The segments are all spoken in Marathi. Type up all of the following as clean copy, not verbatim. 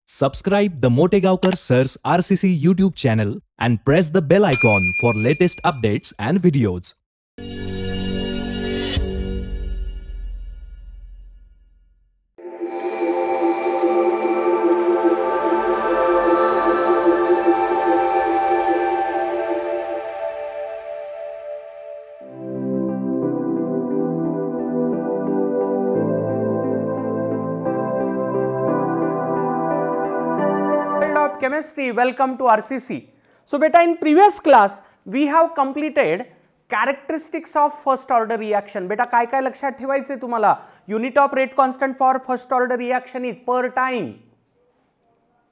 Subscribe the Motegaonkar Sir's RCC YouTube channel and press the bell icon for latest updates and videos. Of chemistry, welcome to RCC. So beta, in previous class we have completed characteristics of first order reaction. Beta काय काय लक्षात ठेवायचे तुम्हाला? Unit of rate constant for first order reaction is per time.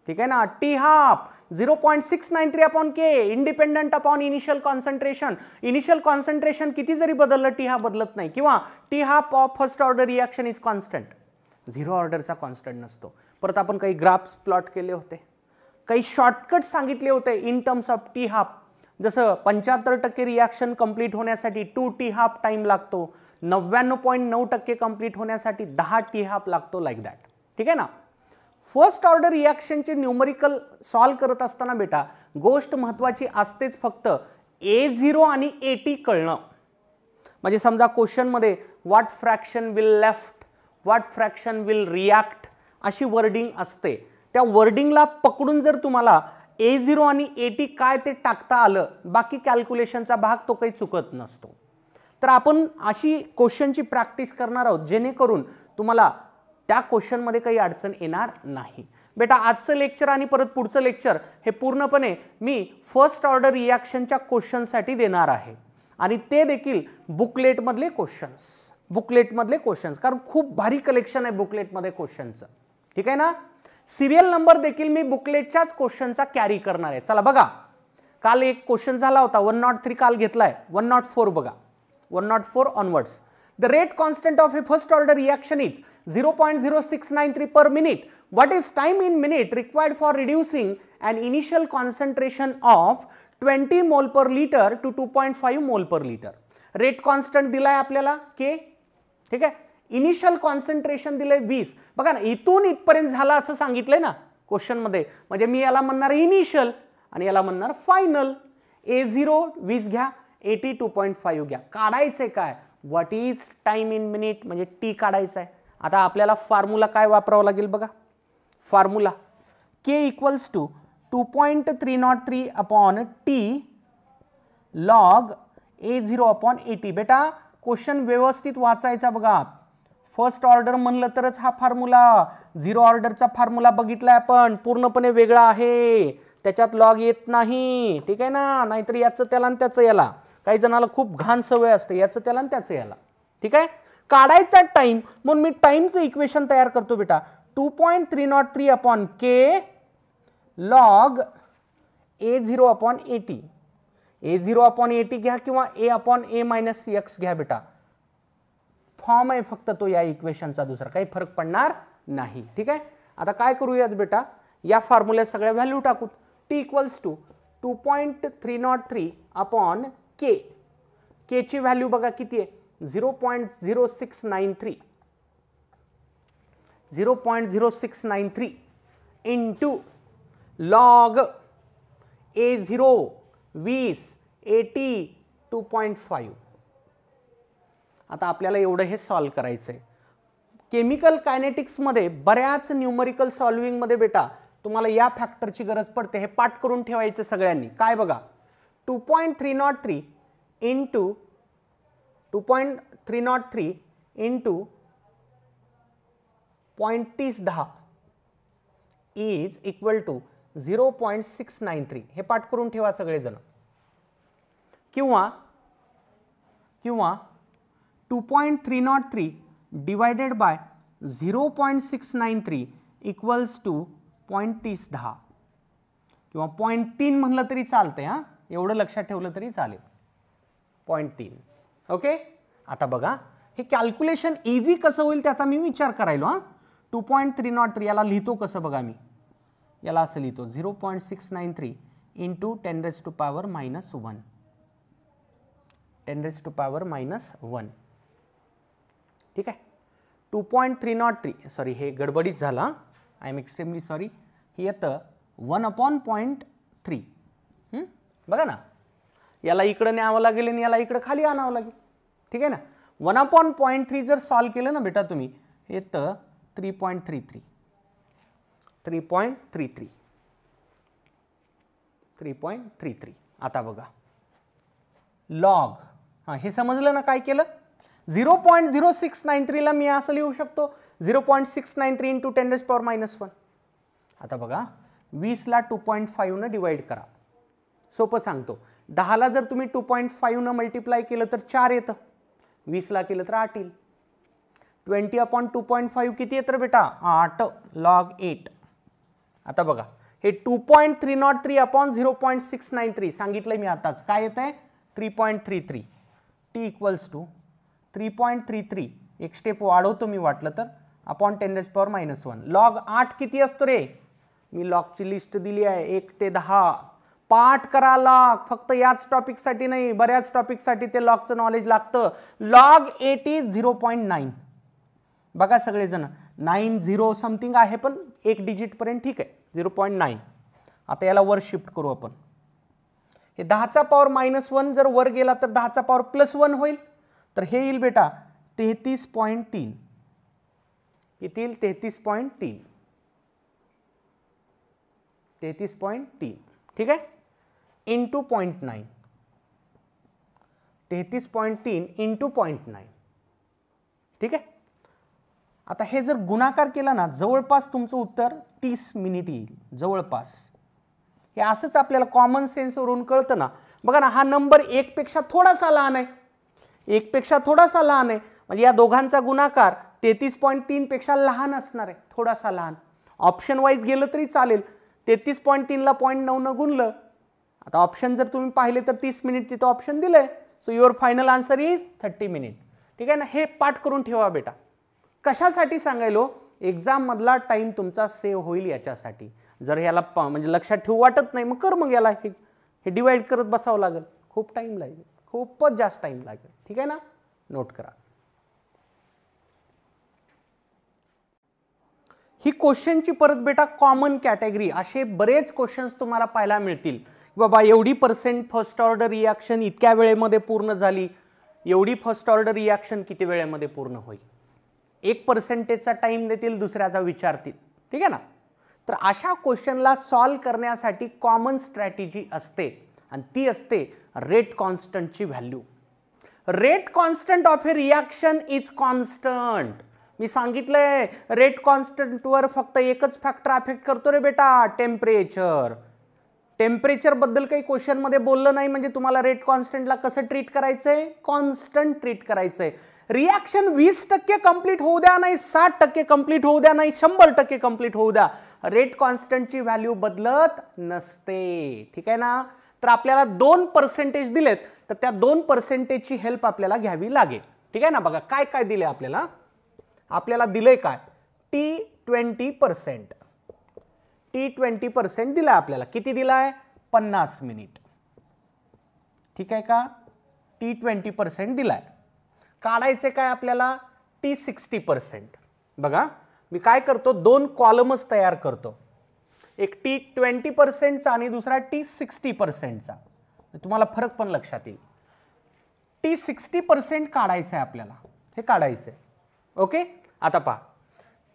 ठीक है ना? T half 0.693 upon K, independent upon initial concentration. Initial concentration किती जरी बदललं T half बदलत नाही, किंवा T half of first order reaction is constant. Zero ऑर्डरचा कॉन्स्टंट नसतो. परत आपण काही ग्राफ्स प्लॉट केले होते, काही शॉर्टकट सांगितले होते in terms of T half. जसं 75% रिॲक्शन कंप्लीट होण्यासाठी 2 टी हाफ टाइम लागतो, 99.9% कंप्लीट होण्यासाठी 10 टी हाफ लागतो, लाईक दॅट. ठीक आहे ना? फर्स्ट ऑर्डर रिॲक्शनचे न्यूमरिकल सॉल्व करत असताना बेटा गोष्ट महत्त्वाची असतेच, फक्त A0 आणि AT कळणं. म्हणजे समजा क्वेश्चन मध्ये what fraction will left, what fraction will react अशी वर्डिंग असते. त्या वर्डिंगला पकडून जर तुम्हाला A0 आणि AT काय ते टाकता आलं, बाकी कॅल्क्युलेशनचा भाग तो काही चुकत नसतो. तर आपण अशी क्वेश्चनची प्रॅक्टिस करणार आहोत जेणेकरून तुम्हाला त्या क्वेश्चनमध्ये काही अडचण येणार नाही. बेटा आजचं लेक्चर आणि परत पुढचं लेक्चर हे पूर्णपणे मी फर्स्ट ऑर्डर रिॲक्शनच्या क्वेश्चनसाठी देणार आहे, आणि ते देखील बुकलेटमधले क्वेश्चन्स. बुकलेटमधले क्वेश्चन्स, कारण खूप भारी कलेक्शन आहे बुकलेटमध्ये क्वेश्चनचं. ठीक आहे ना? सिरियल नंबर देखील मी बुकलेटच्याच क्वेश्चनचा कॅरी करणार आहे. चला बघा, काल एक क्वेश्चन झाला होता 103, काल घेतलाय 104. बघा 104 onwards. The rate constant of a first order reaction is 0.0693 per minute. What is time in minute required for reducing an initial concentration of 20 mol per liter to 2.5 mol per liter. Rate constant दिलाय आपल्याला K. ठीक आहे. इनिशियल कॉन्सन्ट्रेशन दिले 20. बघा ना, इथून इथपर्यंत झाला असं सांगितलंय ना क्वेश्चन मध्ये, म्हणजे मी याला म्हणणार इनिशियल आणि याला म्हणणार फायनल. A0 20 घ्या, AT 2.5 घ्या. काढायचंय काय? What is time in minute, म्हणजे टी काढायचा आहे. आता आपल्याला फॉर्म्युला काय वापरावं लागेल बघा. Formula K equals to 2.303 upon T log A0 upon AT. बेटा क्वेश्चन व्यवस्थित वाचायचा बघा. फर्स्ट ऑर्डर म्हणलं तरच हा फॉर्म्युला. झिरो ऑर्डरचा फॉर्म्युला बघितलाय आपण, पूर्णपणे वेगळा आहे, त्याच्यात लॉग येत नाही. ठीक आहे ना? नाहीतर याचं त्याला आणि त्याचं याला. काही जणाला खूप घाण सवय असते, याचं त्याला आणि त्याचं याला. ठीक आहे. काढायचा टाइम, म्हणून मी टाइमचं इक्वेशन तयार करतो बेटा. 2.303 upon K log A0 upon AT. A0 upon AT घ्या किंवा A upon A minus X घ्या बेटा. फॉर्म आहे फक्त तो या इक्वेशनचा, दुसरा काही फरक पडणार नाही. ठीक आहे. आता काय करूयात बेटा, या फॉर्म्युल्यात सगळ्या व्हॅल्यू टाकू. T equals to 2.303 upon K. K ची व्हॅल्यू बघा किती आहे, 0.0693. 0.0693 इंटू लॉग A0 20 AT 2.5. आता आपल्याला एवढं हे सॉल्व करायचंय. केमिकल कायनेटिक्स मध्ये बऱ्याच न्यूमरिकल सॉल्विंग मध्ये बेटा तुम्हाला या फॅक्टरची गरज पडते. हे पाठ करून ठेवायचं सगळ्यांनी. काय बघा, 2.303 into 2.303 into 0.3010 is equal to 0.693. हे पाठ करून ठेवा सगळेजण. किंवा 2.303 डिवायडेड बाय 0.693 इक्वल्स टू 0.3010, किंवा 0.3 म्हणलं तरी चालतंय. हा, एवढं लक्षात ठेवलं तरी चालेल. 0.3. ओके. आता बघा, हे कॅल्क्युलेशन इझी कसं होईल त्याचा मी विचार करायलो. हा, 2.303 याला लिहितो कसं बघा, मी याला असं लिहितो 0.693 इंटू 10⁻⁻1. 10⁻⁻1. ठीक आहे. 2.303, सॉरी हे गडबडीत झाला, आय एम एक्स्ट्रीमली सॉरी. हे येतं 1/0.3. बघा ना, याला इकडं न्यावं लागेल आणि याला इकडं खाली आणावं लागेल. ठीक आहे ना. 1/0.3 जर सॉल्व केलं ना बेटा तुम्ही, हे येतं 3.33. 3.33. आता बघा लॉग, हां हे समजलं ना काय केलं. 0.0693 ला मी असं लिहू शकतो 0.693 इंटू 10⁻⁻1. आता बघा 20 ला 2.5 न डिवाइड करा. सोपं सांगतो. 10 ला जर तुम्ही 2.5 न मल्टिप्लाय केलं तर 4 येतं. 20 ला केलं तर 8 येईल. 20/2.5 किती येतं बेटा 8 लॉग 8. आता बघा हे 2.303/0.693 सांगितलंय मी आताच. काय येत आहे 3.33. T equals to 3.33. एक स्टेप वाढवतो मी वाटलं तर अपॉन 10⁻⁻1. लॉग 8 किती असतो रे. मी लॉगची लिस्ट दिली आहे 1 ते 10. पाठ करा लॉग. फक्त याच टॉपिकसाठी नाही, बऱ्याच टॉपिकसाठी ते लॉगचं नॉलेज लागतं. Log 8 is 0.9. बघा सगळेजण 90 समथिंग आहे पण एक डिजिट पर्यंत ठीक आहे 0.9. आता याला वर शिफ्ट करू आपण. हे 10चा पॉवर -1 जर वर गेला तर 10चा पॉवर +1 होईल. तर हे येईल बेटा 33.3. किती येईल 33.3. 33.3. ठीक आहे इंटू 0.9. 33.3 इंटू 0.9. ठीक आहे. आता हे जर गुणाकार केला ना जवळपास तुमचं उत्तर 30 मिनिट येईल. जवळपास हे असंच आपल्याला कॉमन सेन्सवरून कळतं ना. बघा ना हा नंबर 1 पेक्षा थोडासा लहान आहे. 1 पेक्षा थोडासा लहान आहे म्हणजे या दोघांचा गुणाकार 33.3 पेक्षा लहान असणार आहे. थोडासा लहान. ऑप्शन वाईज गेलं तरी चालेल. 33.3 ला 0.9 न गुणलं. आता ऑप्शन जर तुम्ही पाहिले तर 30 मिनिट तिथं ऑप्शन दिलंय. So your final answer is 30 minute. ठीक आहे ना. हे पाठ करून ठेवा बेटा. कशासाठी सांगायलो एक्झाम मधला टाइम तुमचा सेव्ह होईल याच्यासाठी. जर याला म्हणजे लक्षात ठेवू वाटत नाही मग कर मग याला हे डिवाइड करत बसावं लागेल. खूप टाइम लागेल. खूपच जास्त टाइम लागेल. ठीक आहे ना. नोट करा. ही क्वेश्चनची परत बेटा कॉमन कॅटेगरी असे बरेच क्वेश्चन्स तुम्हाला पाहायला मिळतील. बाबा एवढी % फर्स्ट ऑर्डर रिॲक्शन इतक्या वेळेमध्ये पूर्ण झाली. एवढी फर्स्ट ऑर्डर रिॲक्शन किती वेळेमध्ये पूर्ण होईल. 1%चा टाइम देतील दुसऱ्याचा विचारतील. ठीक आहे ना. तर अशा क्वेश्चनला सॉल्व करण्यासाठी कॉमन स्ट्रॅटेजी असते आणि ती असते रेट कॉन्स्टंटची व्हॅल्यू. Rate constant of a reaction is constant. मी सांगितलंय रेट कॉन्स्टंटवर फक्त एकच फॅक्टर अफेक्ट करतो रे बेटा टेम्परेचर. टेम्परेचर बद्दल काही क्वेश्चन मध्ये बोललं नाही म्हणजे तुम्हाला रेट कॉन्स्टंटला कसं ट्रीट करायचंय कॉन्स्टंट ट्रीट करायचंय. रिॲक्शन 20% कंप्लीट होऊ द्या नाही 60% कंप्लीट होऊ द्या नाही 100% कंप्लीट होऊ द्या रेट कॉन्स्टंटची व्हॅल्यू बदलत नसते. ठीक आहे ना. तर आपल्याला 2% दिलेत तर त्या 2%ची हेल्प आपल्याला घ्यावी लागेल. ठीक आहे ना. बघा काय काय दिले आपल्याला. आपल्याला दिलंय काय T20%. T20% दिलाय आपल्याला. किती दिलाय 50 मिनिट. ठीक आहे का. T20% दिलाय. काढायचे काय आपल्याला T60%. बघा मी काय करतो 2 कॉलमच तयार करतो. एक T20%चा आणि दुसरा T60%चा. तुम्हाला फरक पण लक्षात येईल. T60% काढायचं आहे आपल्याला. हे काढायचं आहे. ओके. आता पहा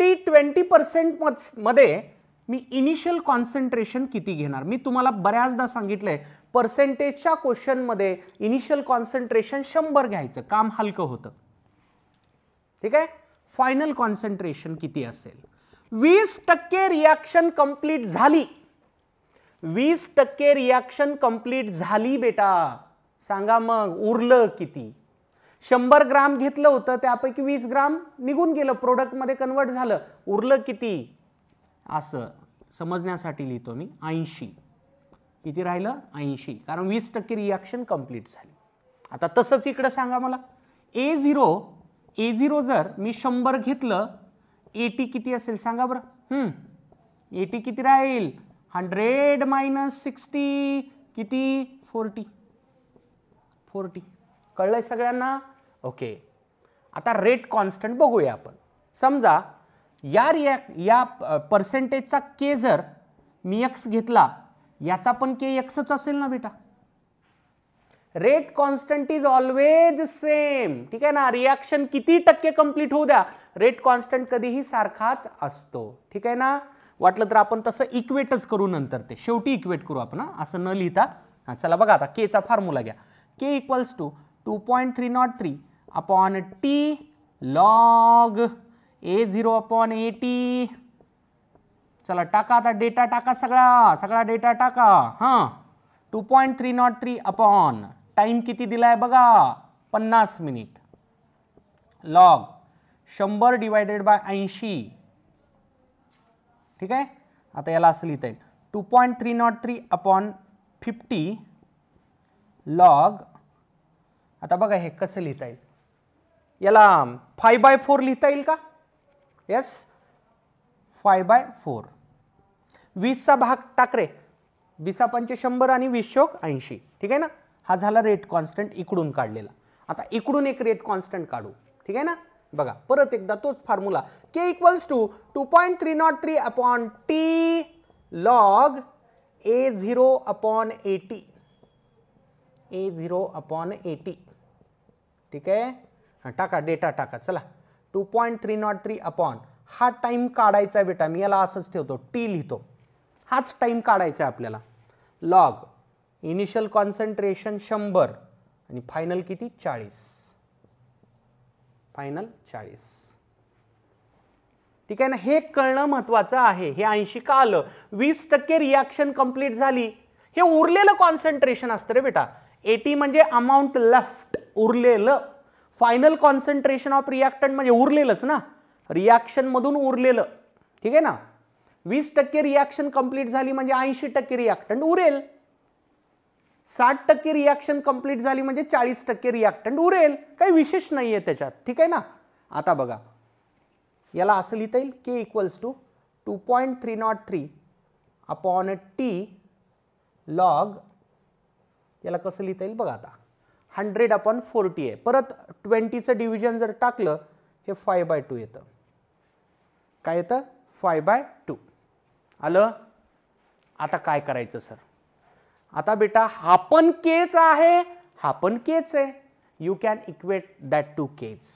T20% मध्ये मी इनिशियल कॉन्सन्ट्रेशन किती घेणार. मी तुम्हाला बऱ्याचदा सांगितलंय पर्सेंटेजच्या क्वेश्चन मध्ये इनिशियल कॉन्सन्ट्रेशन 100 घ्यायचं काम हलकं होतं. ठीक आहे. फायनल कॉन्सन्ट्रेशन किती असेल. 20% रिॲक्शन कंप्लीट झाली. 20% रिॲक्शन कंप्लीट झाली बेटा. सांगा मग उरलं किती. 100 ग्राम घेतलं होतं त्यापैकी 20 ग्राम निघून गेलं प्रोडक्ट मध्ये कन्वर्ट झालं. उरलं किती असं समजण्यासाठी लिहितो मी 80. किती राहिलं 80 कारण 20% रिॲक्शन कंप्लीट झाली. आता तसंच इकडे सांगा मला A0 जर मी 100 घेतलं AT किती असेल सांगा बरं. AT किती राहील 100 - 60 किती 40. कळलंय सगळ्यांना. ओके. आता रेट कॉन्स्टंट बघूया आपण. समजा या पर्सेंटेजचा K जर मी एक्स घेतला, याचा पण के एक्सच असेल ना बेटा. Rate constant is always same. ठीक आहे ना. रिॲक्शन किती टक्के कंप्लीट होऊ द्या, रेट कॉन्स्टंट कधीही सारखाच असतो. ठीक आहे ना. वाटलं तर आपण तसं इक्वेटच करू नंतर, ते शेवटी इक्वेट करू आपण, असं न लिहिता. चला बघा आता केचा फॉर्म्युला घ्या. K equals to 2.303 upon T log A0 upon AT. चला टाका आता, डेटा टाका, सगळा डेटा टाका. हां 2.303 अपॉन टाइम किती दिलाय बघा, 50 मिनिट, लॉग 100 डिवायडेड बाय 80. ठीक आहे. आता याला असं लिहिता येईल 2.303 अपॉन 50 लॉग. आता बघा हे कसं लिहिता येईल, याला 5/4 लिहिता येईल का? यस, 5/4. 20चा भाग टाक रे, 20 100 आणि 20 80. ठीक आहे ना. हा झाला रेट कॉन्स्टंट इकडून काढलेला. आता इकडून एक रेट कॉन्स्टंट काढू. ठीक आहे ना. बघा परत एकदा तोच formula, K equals to 2.303 upon T log A0 upon AT. A0 upon AT. ठीक आहे. टाका, डेटा टाका. चला 2.303 अपॉन, हा टाइम काढायचा बेटा, मी याला असंच ठेवतो, टी लिहितो, हाच टाइम काढायचा आहे आपल्याला. लॉग इनिशियल कॉन्सन्ट्रेशन 100 आणि फायनल किती 40. फायनल 40. ठीक आहे ना. हे कळणं महत्वाचं आहे. हे 80 का आलं, 20% रिॲक्शन कंप्लीट झाली, हे उरलेलं कॉन्सन्ट्रेशन असतं रे बेटा. 80 म्हणजे अमाऊंट लेफ्ट, उरलेलं. फायनल कॉन्सन्ट्रेशन ऑफ रिॲक्टंट म्हणजे उरलेलंच ना, रिॲक्शन मधून उरलेलं. ठीक आहे ना. 20% रिॲक्शन कंप्लीट झाली म्हणजे 80% रिॲक्टंट उरेल. 60% रिॲक्शन कंप्लीट झाली म्हणजे 40% रिॲक्टंट उरेल. काही विशेष नाहीये त्याच्यात. ठीक आहे ना. आता बघा याला असं लिहिता येईल, K equals to 2.303 upon T log, याला कसं लिहिता येईल बघा आता, 100 अपॉन 40 आहे. परत 20चं डिव्हिजन जर टाकलं, हे 5/2 येतं. काय येतं? 5/2 आलं. आता काय करायचं सर? आता बेटा हा पण केच आहे, हा पण केच आहे. You can equate that to K's.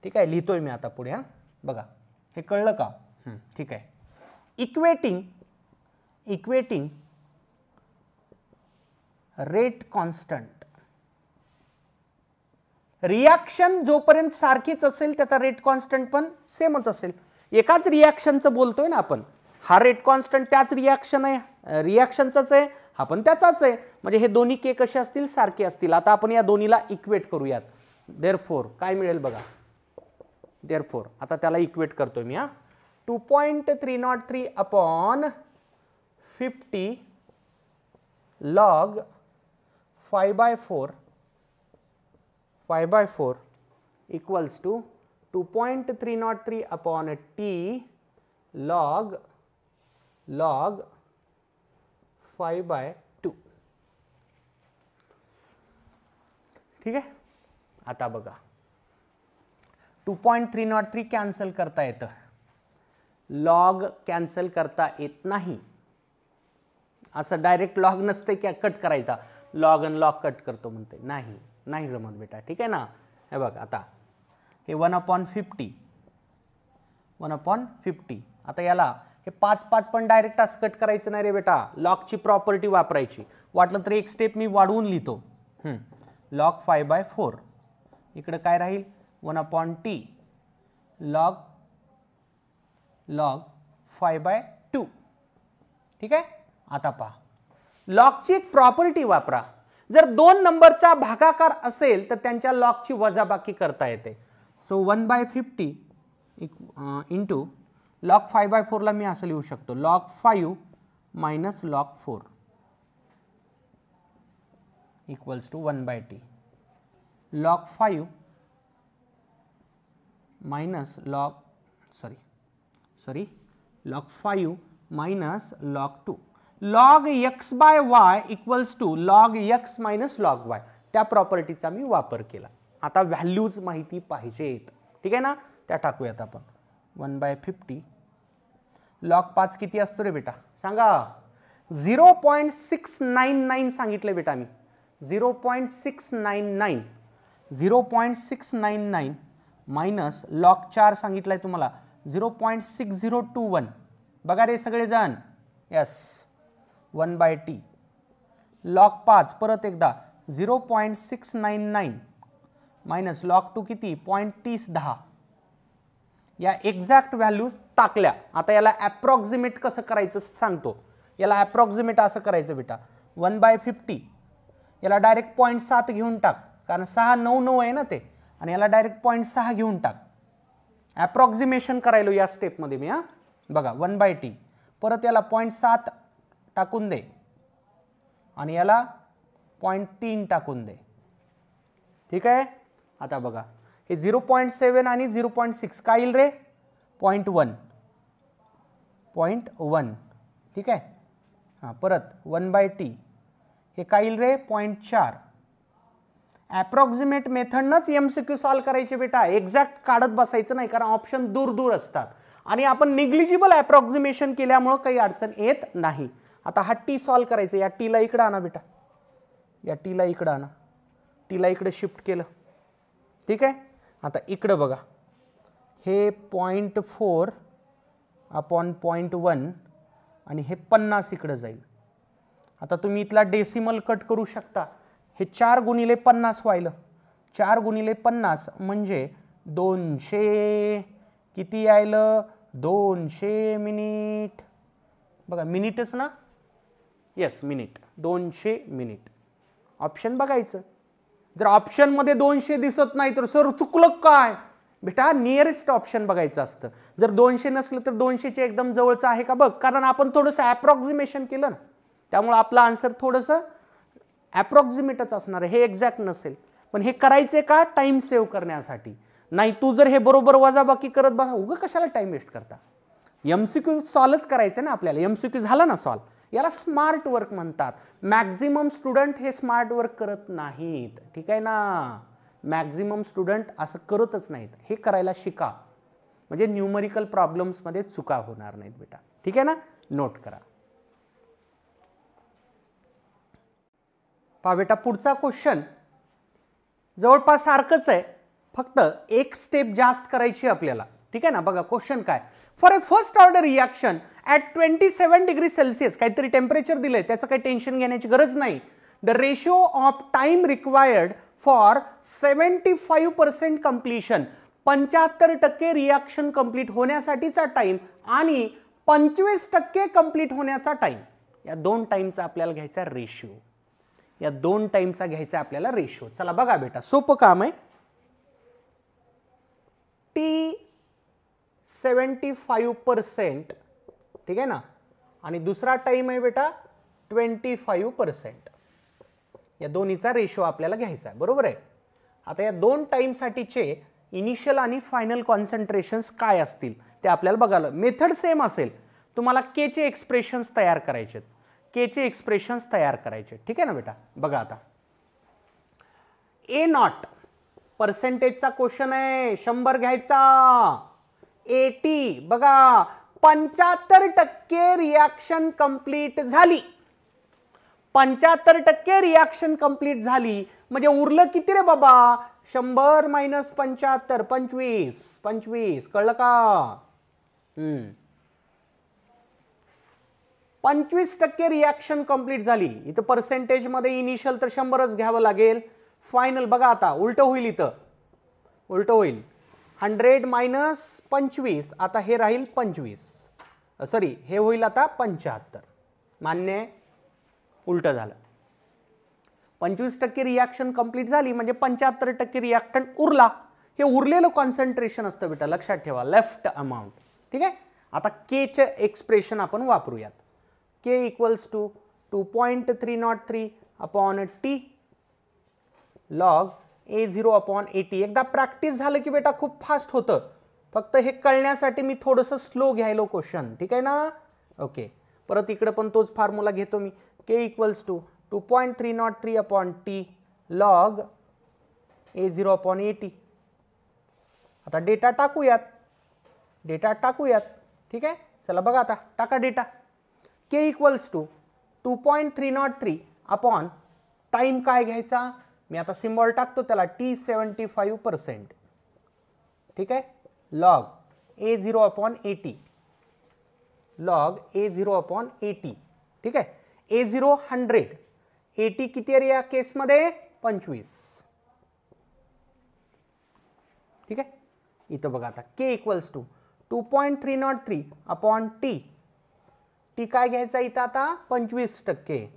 ठीक आहे, लिहितोय मी आता पुढे. बघा हे कळलं का? ठीक आहे. इक्वेटिंग रेट कॉन्स्टंट, रिॲक्शन जोपर्यंत सारखीच असेल त्याचा रेट कॉन्स्टंट पण सेमच असेल. एकाच रिॲक्शनचं बोलतोय ना आपण, हा रेट कॉन्स्टंट त्याच रिॲक्शनचाच आहे, हा पण त्याचाच आहे, म्हणजे हे दोन्ही के कसे असतील? सारखे असतील. आता आपण या दोन्हीला इक्वेट करूयात. देअरफोर काय मिळेल बघा, देअरफोर आता त्याला इक्वेट करतोय मी. 2.303 upon 50 log 5/4 equals to 2.303 upon T log 5/2. ठीक आहे. आता बघा 2.303 कॅन्सल करता येतं, लॉग कॅन्सल करता येत नाही. असं डायरेक्ट लॉग नसते की कट करायचा, लॉग आणि लॉग कट करतो म्हणते, नाही जमत बेटा. ठीक आहे ना. हे बघ आता हे 1/50. आता याला हे 5 पण डायरेक्ट असं कट करायचं नाही रे बेटा, लॉगची प्रॉपर्टी वापरायची. वाटलं तर एक स्टेप मी वाढवून लिहितो. लॉग 5/4 इकडे काय राहील? 1/t log 5/2. ठीक आहे. आता पहा, लॉगची एक प्रॉपर्टी वापरा. जर दोन नंबरचा भागाकार असेल तर त्यांच्या लॉगची वजाबाकी करता येते. सो 1/50 इंटू लॉग 5/4 ला मी असं लिहू शकतो, log 5 minus log 4 equals to 1/t. Log 5 minus log log 5 minus log 2. Log x/y equals to log x minus log y. त्या प्रॉपर्टीचा मी वापर केला. आता व्हॅल्यूज माहिती पाहिजेत. ठीक आहे ना. त्या टाकूयात आपण. 1/50 लॉग 5 किती असतो रे बेटा सांगा 0.699 सांगितलं बेटा मी 0.699 मायनस लॉग 4 सांगितलंय तुम्हाला 0.6021 बघा रे सगळेजण यस 1/t लॉग 5 परत एकदा 0.699 मायनस लॉग 2 किती 0.3010 या एक्झॅक्ट व्हॅल्यूज टाकल्या. आता याला अप्रॉक्सिमेट कसं करायचं सांगतो. याला अप्रॉक्सिमेट असं करायचं बेटा 1/50 याला डायरेक्ट 0.7 घेऊन टाक कारण 699 आहे ना ते आणि याला डायरेक्ट 0.6 घेऊन टाक. अप्रॉक्सिमेशन करायलो या स्टेपमध्ये मी. बघा 1/t परत याला 0.7 टाकून दे आणि याला 0.3 टाकून दे. ठीक आहे. आता बघा हे 0.7 आणि 0.6 काय येईल रे 0.1 ठीक आहे. हां परत 1/t हे काय येईल रे 0.4. अप्रॉक्सिमेट मेथडनंच MCQ सॉल्व करायचे बेटा. एक्झॅक्ट काढत बसायचं नाही कारण ऑप्शन दूर दूर असतात आणि आपण निग्लिजिबल अप्रॉक्सिमेशन केल्यामुळं काही अडचण येत नाही. आता हा टी सॉल्व करायचं. या टीला इकडं आणा बेटा. या टीला इकडं आणा. टीला इकडे शिफ्ट केलं. ठीक आहे. आता इकडं बघा हे 0.4 अपॉन 0.1 आणि हे 50 इकडं जाईल. आता तुम्ही इथला डेसिमल कट करू शकता. हे 4 गुणिले 50 व्हायलं. 4 गुणिले 50 म्हणजे 200 किती यायलं 200 मिनिट. बघा मिनिटच ना येस मिनिट 200 मिनिट. ऑप्शन बघायचं. जर ऑप्शनमध्ये 200 दिसत नाही तर सर चुकलं काय बेटा नियरेस्ट ऑप्शन बघायचं असतं. जर 200 नसलं तर 200च्या एकदम जवळचं आहे का बघ कारण आपण थोडंसं अप्रॉक्सिमेशन केलं ना त्यामुळे आपला आन्सर थोडंसं अप्रॉक्सिमेटच असणार आहे. हे एक्झॅक्ट नसेल पण हे करायचे का टाइम सेव्ह करण्यासाठी. नाही तू जर हे बरोबर वजाबाकी करत बघा उगं कशाला टाइम वेस्ट करता. MCQ सॉल्वच करायचं ना आपल्याला. MCQ झाला ना सॉल्व. याला स्मार्ट वर्क म्हणतात. मॅक्झिमम स्टुडंट हे स्मार्ट वर्क करत नाहीत. ठीक आहे ना. मॅक्झिमम स्टुडंट असं करतच नाहीत. हे करायला शिका म्हणजे न्यूमरिकल प्रॉब्लेम्समध्ये चुका होणार नाहीत बेटा. ठीक आहे ना. नोट करा. पहा बेटा पुढचा क्वेश्चन जवळपास सारखंच आहे फक्त एक स्टेप जास्त करायची आपल्याला. ठीक आहे ना. बघा क्वेश्चन काय. For a first order reaction at 27 degree Celsius काहीतरी टेम्परेचर दिलंय त्याचं काही टेन्शन घेण्याची गरज नाही. The ratio of time required for 75% completion 75% reaction complete होण्यासाठीचा टाइम आणि 25% कंप्लीट होण्याचा टाइम या दोन टाइमचा आपल्याला घ्यायचा रेशिओ. या दोन टाइमचा घ्यायचा आपल्याला रेशिओ. चला बघा बेटा सोपं काम आहे. टी 75% ठीक आहे ना आणि दुसरा टाइम आहे बेटा 25%. या दोन्हीचा रेशो आपल्याला घ्यायचा आहे. बरोबर आहे. आता या दोन टाइमसाठीचे इनिशियल आणि फायनल कॉन्सन्ट्रेशन्स काय असतील ते आपल्याला बघायला. मेथड सेम असेल. तुम्हाला के चे एक्सप्रेशन्स तयार करायचे. के चे एक्सप्रेशन्स तयार करायचे. ठीक आहे ना बेटा. बघा आता A0 पर्सेंटेजचा क्वेश्चन आहे 100 घ्यायचा. 80 बघा 75% रिॲक्शन कंप्लीट झाली. 75% रिॲक्शन कंप्लीट झाली म्हणजे उरलं किती रे बाबा 100 मायनस 75 25 कळलं का. 25% रिॲक्शन कंप्लीट झाली. इथं पर्सेंटेज मध्ये इनिशियल तर 100च घ्यावं लागेल. फायनल बघा आता उलट होईल. इथं उलट होईल 100 मायनस 25 आता हे राहील 25 सॉरी हे होईल आता 75. मान्य आहे. उलट झालं. 25% रिॲक्शन कंप्लीट झाली म्हणजे 75% रिॲक्टंट उरला. हे उरलेलं कॉन्सन्ट्रेशन असतं बेटा लक्षात ठेवा लेफ्ट अमाऊंट. ठीक आहे. आता के चे एक्सप्रेशन आपण वापरूयात. K equals to 2.303 upon T log A0 upon 80. एकदा प्रॅक्टिस झालं की बेटा खूप फास्ट होतं. फक्त हे कळण्यासाठी मी थोडंसं स्लो घ्यायलो क्वेश्चन. ठीक आहे ना. ओके परत इकडे पण तोच फॉर्म्युला घेतो मी. K equals to 2.303 upon T log A0 upon 80. आता डेटा टाकूयात. ठीक आहे. चला बघा आता टाका data. K equals to 2.303 upon time काय घ्यायचा, मी आता सिम्बॉल टाकतो त्याला T75%. ठीक आहे, log A0 upon 80, log A0 upon 80. ठीक आहे, A0 100, 80 किती आहे या केसमध्ये 25. ठीक आहे, इथं बघा आता K equals to 2.303 upon T. T काय घ्यायचा इथं आता 25%.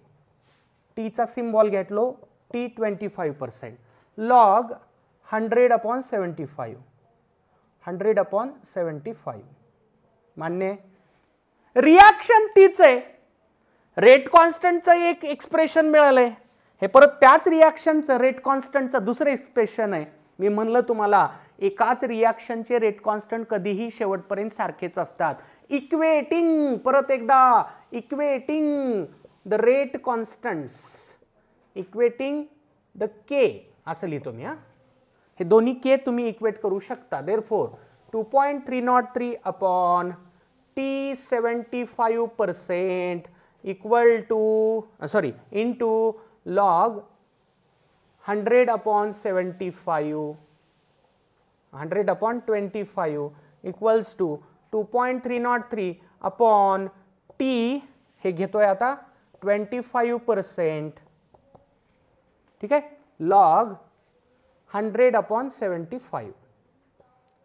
टीचा सिम्बॉल घेतलो T25%, लॉग 100 अपॉन 75, 100 अपॉन 75. मान्य. रिॲक्शन तीच आहे, रेट कॉन्स्टंटचं एक एक्सप्रेशन मिळालंय, हे परत त्याच रिॲक्शनचं रेट कॉन्स्टंटचं दुसरं एक्सप्रेशन आहे. मी म्हणलं तुम्हाला एकाच रिॲक्शनचे रेट कॉन्स्टंट कधीही शेवटपर्यंत सारखेच असतात. इक्वेटिंग, परत एकदा equating the rate constants, equating the K असं लिहितो मी. हे दोन्ही के तुम्ही इक्वेट करू शकता. Therefore 2.303 upon T75% equal to into log 100 upon 75, 100 upon 25 equals to 2.303 upon T, हे घेतोय आता 25%. ठीक आहे, log 100 upon 75.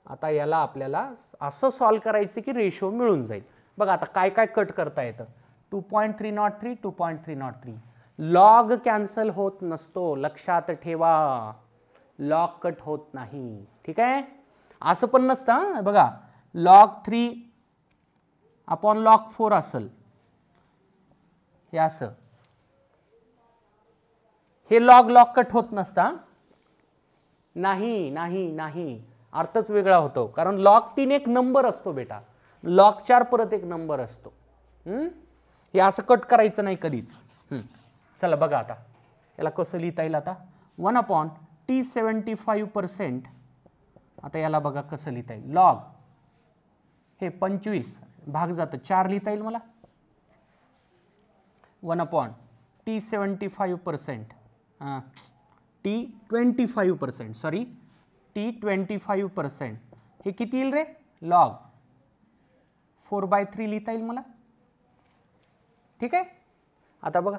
आता याला आपल्याला असं सॉल्व करायचं की रेशो मिळून जाईल. बघा आता काय काय कट करता येतं. 2.303 2.303, लॉग कॅन्सल होत नसतो, लक्षात ठेवा, लॉग कट होत नाही. ठीक आहे, असं पण नसतं बघा, log 3 अपॉन log 4 असेल, हे असं, हे लॉग कट होत नसतं. नाही नाही नाही, अर्थच वेगळा होतो, कारण log 3 एक नंबर असतो बेटा, log 4 परत एक नंबर असतो. हे असं कट करायचं नाही कधीच. चला बघा आता याला कसं लिहिता येईल. आता 1 अपॉन T75%, आता याला बघा कसं लिहिता येईल. लॉग हे 25 भाग जातं 4 लिहिता येईल मला. 1 upon T75%, T25%, sorry T25%, हे किती येईल रे, लॉग 4/3 लिहिता येईल मला. ठीक आहे, आता बघा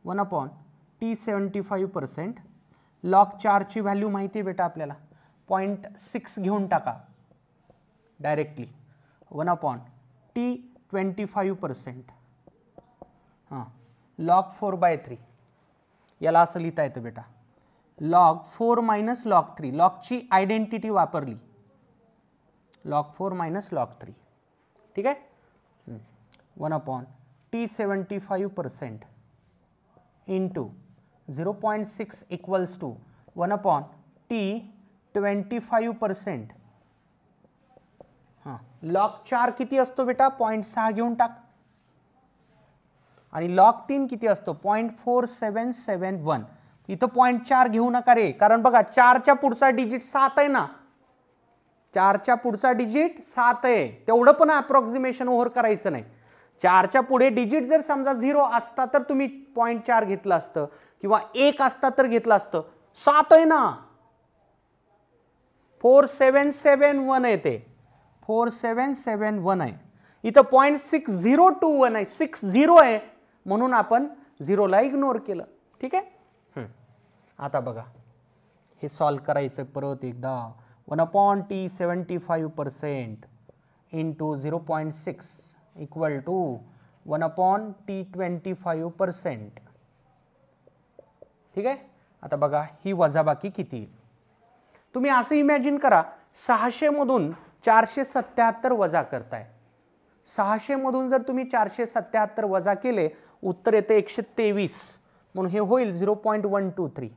1 अपॉन T75%, लॉग 4 ची व्हॅल्यू माहिती आहे बेटा आपल्याला, 0.6 घेऊन टाका डायरेक्टली. 1 अपॉन T25%, लॉग 4/3, याला असं लिहिता येतं बेटा, लॉग 4 मायनस लॉग 3, लॉगची आयडेंटिटी वापरली, लॉग 4 मायनस लॉग 3. ठीक आहे, 1 upon T75% into 0.6 equals to 1 upon T25%. Log 4 किती असतो बेटा, 0.6 घेऊन टाक, आणि लॉग 3 किती असतो 0.4771. इथं 0.4 घेऊ नका रे, कारण बघा 4च्या पुढचा डिजिट 7 आहे ना, 4च्या पुढचा डिजिट 7 आहे, तेवढं पण अप्रॉक्सिमेशन ओव्हर करायचं नाही. 4च्या पुढे डिजिट जर समजा 0 असता तर तुम्ही 0.4 घेतलं असतं, किंवा 1 असता तर घेतलं असतं. 7 आहे ना, 4771 आहे, ते 4771 आहे. इथं 0.6021 आहे, 60 आहे, म्हणून आपण 0 ला इग्नोर केलं. ठीक आहे, आता बघा हे सॉल्व करायचं परत एकदा. 1 upon T75% into 0.6 equal to 1 upon T25%. ठीक आहे, आता बघा ही वजाबाकी किती येईल. तुम्ही असं इमॅजिन करा, 600 मधून 477 वजा करताय. 600 मधून जर तुम्ही 477 वजा केले, उत्तर येते 123, म्हणून हे होईल 0.123,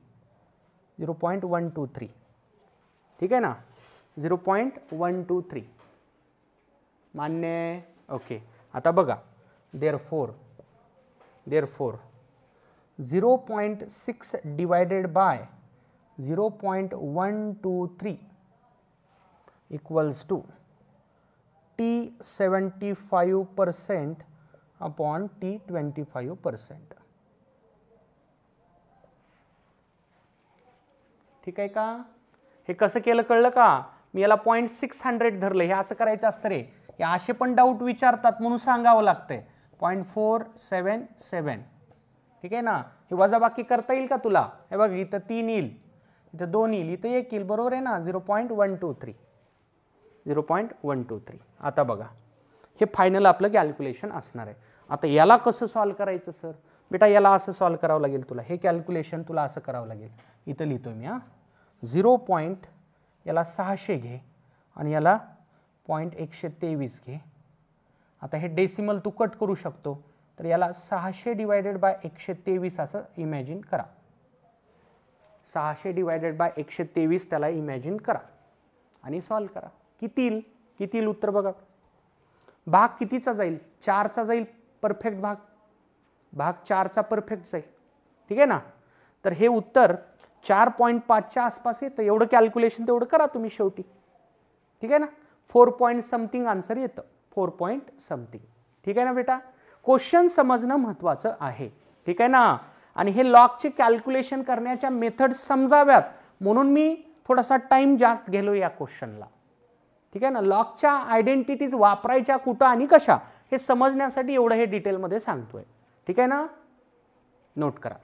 0.123. ठीक आहे ना, 0.123. मान्य. ओके, आता बघा, therefore 0.6 divided by 0.123 equals to T75% upon T25%. ठीक आहे का? हे कसं केलं कळलं का? मी याला 0.600 धरलं. हे असं करायचं असतं रे. हे असे पण डाऊट विचारतात म्हणून सांगावं लागतंय. 0.477. ठीक आहे ना? हे वजाबाकी करता येईल का तुला? हे बघ, इथं 3 येईल, इथं 2 येईल, इथं 1 येईल. बरोबर आहे ना? 0.123. 0.123. आता बघा, हे फायनल आपलं कॅल्क्युलेशन असणार आहे. आता याला कसं सॉल्व करायचं सर? बेटा याला असं सॉल्व करावं लागेल तुला. हे कॅल्क्युलेशन तुला असं करावं लागेल. इथं लिहितोय मी. 0. याला 600 घे आणि याला 0.123 घे. आता हे डेसिमल तू कट करू शकतो, तर याला 600 डिवायडेड बाय 123 असं इमॅजिन करा. 600 डिवायडेड बाय 123 त्याला इमॅजिन करा आणि सॉल्व करा. किती येईल उत्तर बघा. भाग कितीचा जाईल? 4चा जाईल परफेक्ट भाग. भाग 4चा परफेक्ट जाईल. ठीक आहे ना? तर हे उत्तर 4.5च्या आसपास येतं. एवढं कॅल्क्युलेशन तेवढं करा तुम्ही शेवटी. ठीक आहे ना? 4 पॉइंट समथिंग आन्सर येतं. 4 पॉइंट समथिंग. ठीक आहे ना बेटा? क्वेश्चन समजणं महत्त्वाचं आहे. ठीक आहे ना? आणि हे लॉगचे कॅल्क्युलेशन करण्याच्या मेथड समजाव्यात म्हणून मी थोडासा टाइम जास्त गेलो या क्वेश्चनला. ठीक आहे ना? लॉगच्या आयडेंटिटीज वापरायच्या कुठं आणि कशा हे समजण्यासाठी एवढं हे डिटेलमध्ये सांगतोय. ठीक आहे ना? नोट करा.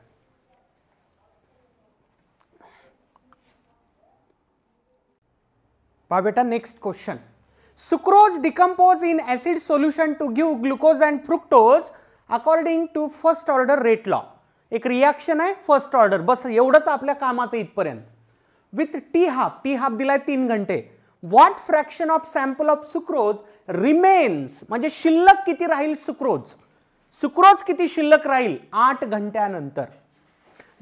पहा बेटा, next question. Sucrose decompose in acid solution to give glucose and fructose according to first order rate law. एक रिॲक्शन आहे फर्स्ट ऑर्डर. बस एवढंच आपल्या कामाचं इथपर्यंत. विथ टी हाफ दिलाय 3 घंटे. What fraction of sample of sucrose remains, म्हणजे शिल्लक किती राहील सुक्रोज. सुक्रोज किती शिल्लक राहील 8 घंट्यानंतर.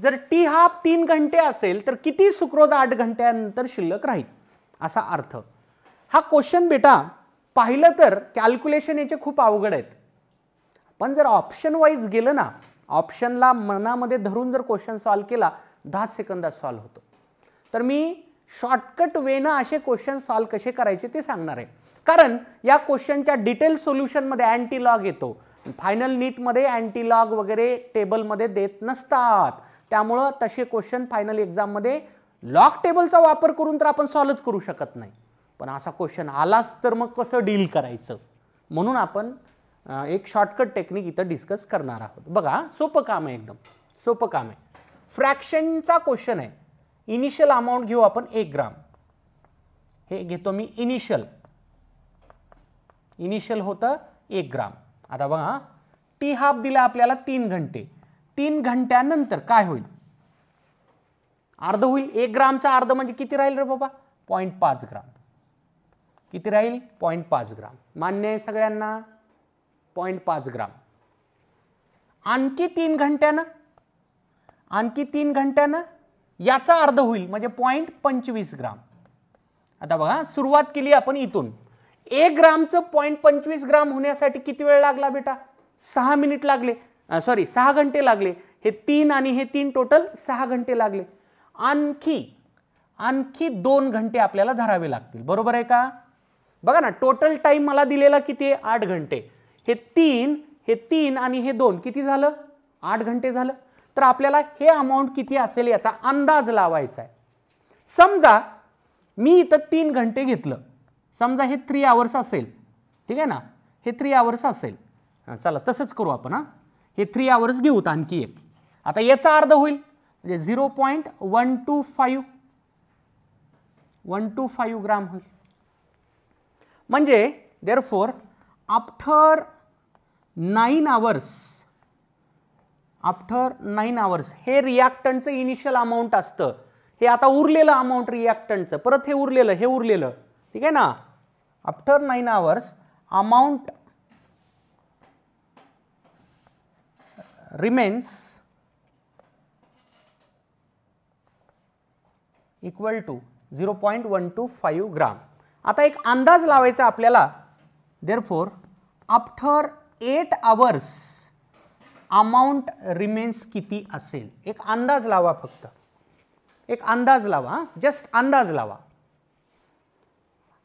जर टी हाफ 3 घंटे असेल तर किती सुक्रोज 8 घंट्यानंतर शिल्लक राहील, असा अर्थ. हा क्वेश्चन बेटा पाहिलं तर कॅल्क्युलेशन याचे खूप अवघड आहेत. पण जर ऑप्शन वाईज गेलं ना, ऑप्शनला मनामध्ये धरून जर क्वेश्चन सॉल्व केला 10 सेकंदात सॉल्व होतो. तर मी शॉर्टकट वेनं असे क्वेश्चन सॉल्व कसे करायचे ते सांगणार आहे. कारण या क्वेश्चनच्या डिटेल सोल्युशनमध्ये अँटी लॉग येतो. फायनल नीटमध्ये अँटी लॉग वगैरे टेबलमध्ये देत नसतात. त्यामुळं तसे क्वेश्चन फायनल एक्झाममध्ये लॉग टेबलचा वापर करून तर आपण सॉल्वच करू शकत नाही. पण असा क्वेश्चन आलाच तर मग कसं डील करायचं, म्हणून आपण एक शॉर्टकट टेक्निक इथं डिस्कस करणार आहोत. बघा, सोपं काम आहे, एकदम सोपं काम आहे. फ्रॅक्शनचा क्वेश्चन आहे. इनिशियल अमाऊंट घेऊ आपण 1 ग्राम. हे घेतो मी इनिशियल होतं 1 ग्राम. आता बघा, टी हाफ दिला आपल्याला 3 घंटे. 3 घंट्यानंतर काय होईल? अर्ध होईल. 1 ग्रामचा अर्ध म्हणजे किती राहील रे बाबा? 0.5 ग्राम. किती राहील? 0.5 ग्राम. मान्य आहे सगळ्यांना? 0.5 ग्राम. आणखी 3 घंट्यानं याचा अर्ध होईल म्हणजे 0.25 ग्राम. आता बघा, सुरुवात केली आपण इथून. 1 ग्रामचं 0.25 ग्राम होण्यासाठी किती वेळ लागला बेटा? 6 मिनिट लागले. 6 घंटे लागले. हे 3 आणि हे 3 टोटल 6 घंटे लागले. आणखी 2 घंटे आपल्याला धरावे लागतील. बरोबर आहे का? बघा ना, टोटल टाइम मला दिलेला किती आहे? 8 घंटे. हे 3 आणि हे 2 किती झालं? 8 घंटे झालं. तर आपल्याला हे अमाऊंट किती असेल याचा अंदाज लावायचा आहे. समजा मी इथं 3 घंटे घेतलं. समजा हे 3 आवर्स असेल. ठीक आहे ना? हे 3 आवर्स असेल. चला तसंच करू आपण. हे 3 आवर्स घेऊत आणखी एक. आता याचा अर्ध होईल म्हणजे 0.125 ग्राम होईल. म्हणजे देअरफॉर आफ्टर 9 आवर्स हे रिॲक्टंटचं इनिशियल अमाऊंट असतं. हे आता उरलेलं अमाऊंट रिॲक्टंटचं, परत हे उरलेलं. ठीक आहे ना? After 9 hours amount remains equal to 0.125 gram. आता एक अंदाज लावायचा आपल्याला. Therefore after 8 hours amount remains किती असेल? एक अंदाज लावा, फक्त एक अंदाज लावा. जस्ट अंदाज लावा.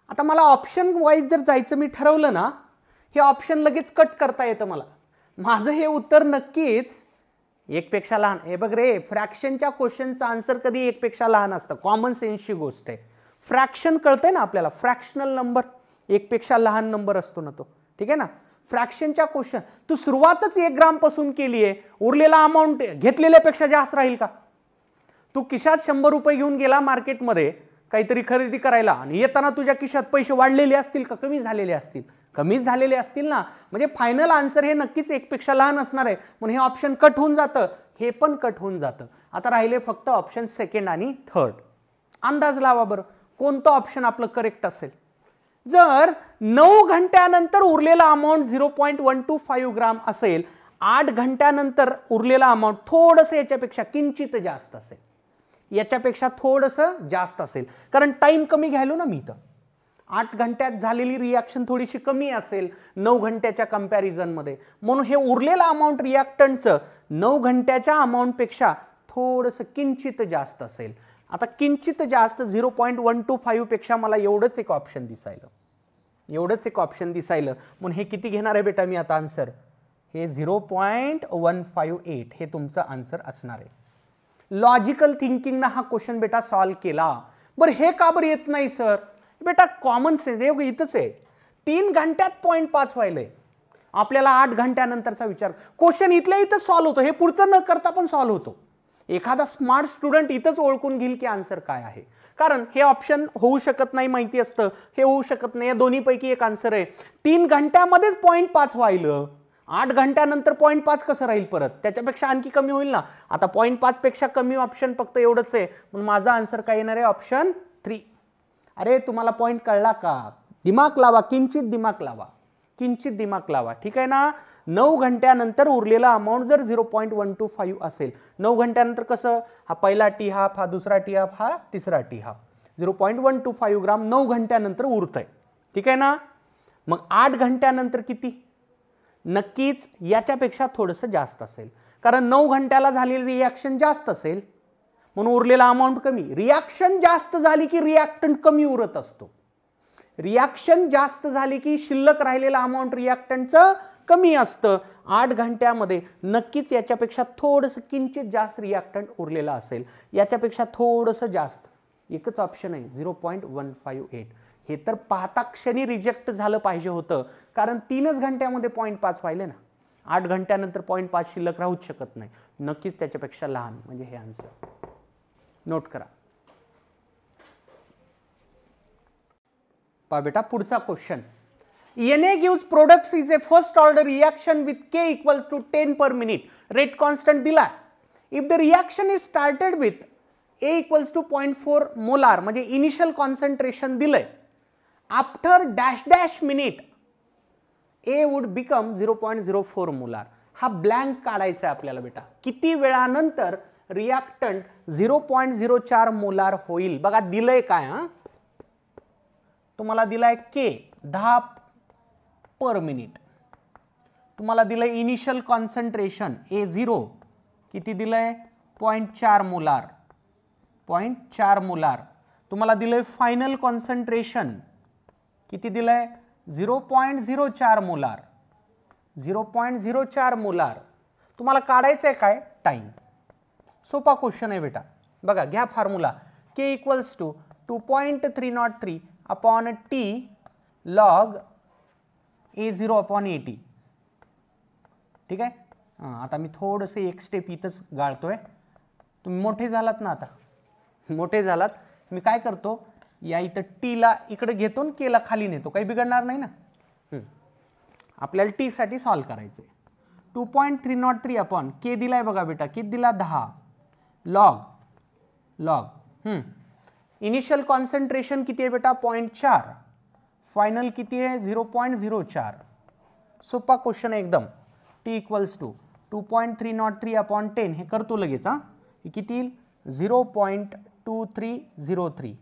आता मला ऑप्शन वाईज जर जायचं मी ठरवलं ना, हे ऑप्शन लगेच कट करता येतं मला. माझं हे उत्तर नक्कीच 1 पेक्षा लहान. हे बघ रे, फ्रॅक्शनच्या क्वेश्चनचं आन्सर कधी 1 पेक्षा लहान असतं. कॉमन सेन्सची गोष्ट आहे. फ्रॅक्शन कळतंय ना आपल्याला, फ्रॅक्शनल नंबर 1 पेक्षा लहान नंबर असतो ना तो. ठीक आहे ना. फ्रॅक्शनच्या क्वेश्चन तू सुरुवातच 1 ग्राम पासून केली आहे, उरलेला अमाऊंट घेतलेल्यापेक्षा जास्त राहील का? तू खिशात 100 रुपये घेऊन गेला मार्केटमध्ये काहीतरी खरेदी करायला आणि येताना तुझ्या खिशात पैसे वाढलेले असतील का कमी झालेले असतील? कमीच झालेले असतील ना. म्हणजे फायनल आन्सर हे नक्कीच 1 पेक्षा लहान असणार आहे. म्हणून हे ऑप्शन कट होऊन जातं, हे पण कट होऊन जातं. आता राहिले फक्त ऑप्शन सेकंड आणि थर्ड. अंदाज लावा बरं कोणतं ऑप्शन आपलं करेक्ट असेल. जर 9 घंट्यानंतर उरलेला अमाऊंट 0.125 ग्राम असेल, 8 घंट्यानंतर उरलेला अमाऊंट थोडंसं याच्यापेक्षा किंचित जास्त असेल, याच्यापेक्षा थोडंसं जास्त असेल, कारण टाइम कमी घ्यायलो ना मी. तर 8 घंट्यात झालेली रिॲक्शन थोडीशी कमी असेल 9 घंट्याच्या कंपॅरिझनमध्ये. म्हणून हे उरलेलं अमाऊंट रिॲक्टंटचं 9 घंट्याच्या अमाऊंटपेक्षा थोडंसं किंचित जास्त असेल. आता किंचित जास्त 0.125 पेक्षा मला एवढंच एक ऑप्शन दिसायलं, एवढंच एक ऑप्शन दिसायलं. म्हणून हे किती घेणार आहे बेटा मी आता आन्सर? हे 0.158 हे तुमचं आन्सर असणार आहे. लॉजिकल थिंकिंगनं हा क्वेश्चन बेटा सॉल्व्ह केला. बरं हे का बरं येत नाही सर? बेटा कॉमन सेन्स हे इथंच आहे. 3 घंट्यात 0.5 व्हायलंय, आपल्याला 8 घंट्यानंतरचा विचार. क्वेश्चन इथल्या इथं सॉल्व्ह होतो, हे पुढचं न करता पण सॉल्व्ह होतो. एखादा स्मार्ट स्टुडंट इथंच ओळखून घेईल की आन्सर काय आहे. कारण हे ऑप्शन होऊ शकत नाही माहिती असतं, हे होऊ शकत नाही, या दोन्हीपैकी एक आन्सर आहे. 3 घंट्यामध्येच 0.5 व्हायलं, 8 घंट्यानंतर 0.5 कसं राहील परत? त्याच्यापेक्षा आणखी कमी होईल ना. आता 0.5 पेक्षा कमी ऑप्शन फक्त एवढंच आहे. म्हणून माझा आन्सर काय येणार आहे? ऑप्शन 3. अरे तुम्हाला पॉईंट कळला का? दिमाग लावा, किंचित दिमाग लावा, किंचित दिमाग लावा. ठीक आहे ना. 9 घंट्यानंतर उरलेला अमाऊंट जर 0.125 असेल, 9 घंट्यानंतर कसं? हा पहिला टी हाफ, हा दुसरा टी हाफ, हा तिसरा टी हाफ, 0.125 ग्राम 9 घंट्यानंतर उरतंय. ठीक आहे ना. मग 8 घंट्यानंतर किती? नक्कीच याच्यापेक्षा थोडंसं जास्त असेल, कारण 9 घंट्याला झालेली रिॲक्शन जास्त असेल, म्हणून उरलेला अमाऊंट कमी. रिॲक्शन जास्त झाली की रिॲक्टंट कमी उरत असतो. रिॲक्शन जास्त झाली की शिल्लक राहिलेला अमाऊंट रिॲक्टंटचं कमी असतं. 8 घंट्यामध्ये नक्कीच याच्यापेक्षा थोडंसं किंचित जास्त रिॲक्टंट उरलेला असेल, याच्यापेक्षा थोडंसं जास्त. एकच ऑप्शन आहे 0.158. हे तर पाहता क्षणी रिजेक्ट झालं पाहिजे होतं, कारण 3च घंट्यामध्ये 0.5 व्हायले ना. 8 घंट्यानंतर 0.5 शिल्लक राहूच शकत नाही. नक्कीच त्याच्यापेक्षा लहान, म्हणजे हे आन्सर. नोट करा. पहा बेटा पुढचा question. Na gives products is a first order reaction with K equals to 10 per minute. Rate constant दिला. If the reaction is started with A equals to 0.4 molar, म्हणजे इनिशियल कॉन्सन्ट्रेशन दिलंय. After dash dash minute A would become 0.04 molar. हा ब्लँक काढायचा आहे आपल्याला बेटा. किती वेळानंतर रिॲक्टंट 0.04 मोलार होईल? बघा दिलंय काय. हा तुम्हाला दिलाय K 10 पर मिनिट. तुम्हाला दिलंय इनिशियल कॉन्सन्ट्रेशन A0 किती दिलंय? 0.4 मोलार, 0.4 मोलार. तुम्हाला दिलंय फायनल कॉन्सन्ट्रेशन किती दिलंय? 0.04 मोलार, 0.04 मोलार. तुम्हाला काढायचं आहे काय? टाइम. सोपा क्वेश्चन आहे बेटा. बघा घ्या formula. K equals to 2.303 upon T log A0 upon AT. ठीक आहे. आता मी थोडंसं एक स्टेप इथंच गाळतोय. तुम्ही मोठे झालात ना, आता मोठे झालात. मी काय करतो, या इथं टीला इकडे घेतो आणि केला खाली नेतो, काही बिघडणार नाही ना. आपल्याला टी साठी सॉल्व्ह करायचं आहे. 2.303 अपॉन के दिलाय बघा बेटा, किती दिला? 10 लॉग लॉग इनिशियल कॉन्सन्ट्रेशन किती आहे बेटा? 0.4. फायनल किती आहे? 0.04. सोपा क्वेश्चन आहे एकदम. टी इक्वल्स टू 2.303 अपॉन 10 हे करतो लगेच. हे किती येईल? 0.2303.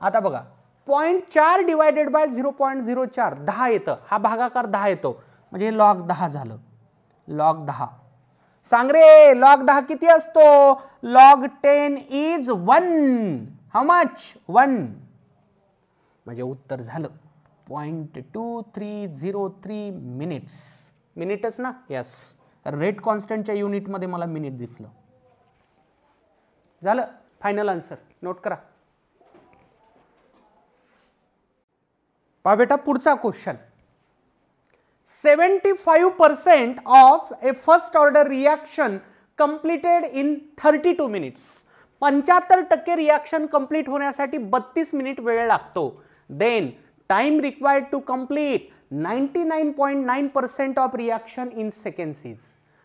आता बघा 0.4 डिवायडेड बाय 0.04 10 येतं. हा भागाकार 10 येतो, म्हणजे लॉग 10 झालं. लॉग 10. सांग रे लॉग 10 किती असतो? Log 10 is 1. How much? 1. म्हणजे उत्तर झालं 0.2303 मिनिट्स. मिनिटच ना? यस, रेट कॉन्स्टंटच्या युनिटमध्ये मला मिनिट दिसलं. झालं, फायनल आन्सर नोट करा. पहा बेटा पुढचा question. 75% of a first order reaction completed in 32 minutes. 75% reaction complete होण्यासाठी 32 मिनिट वेळ लागतो. Then time required to complete 99.9% of reaction in seconds is.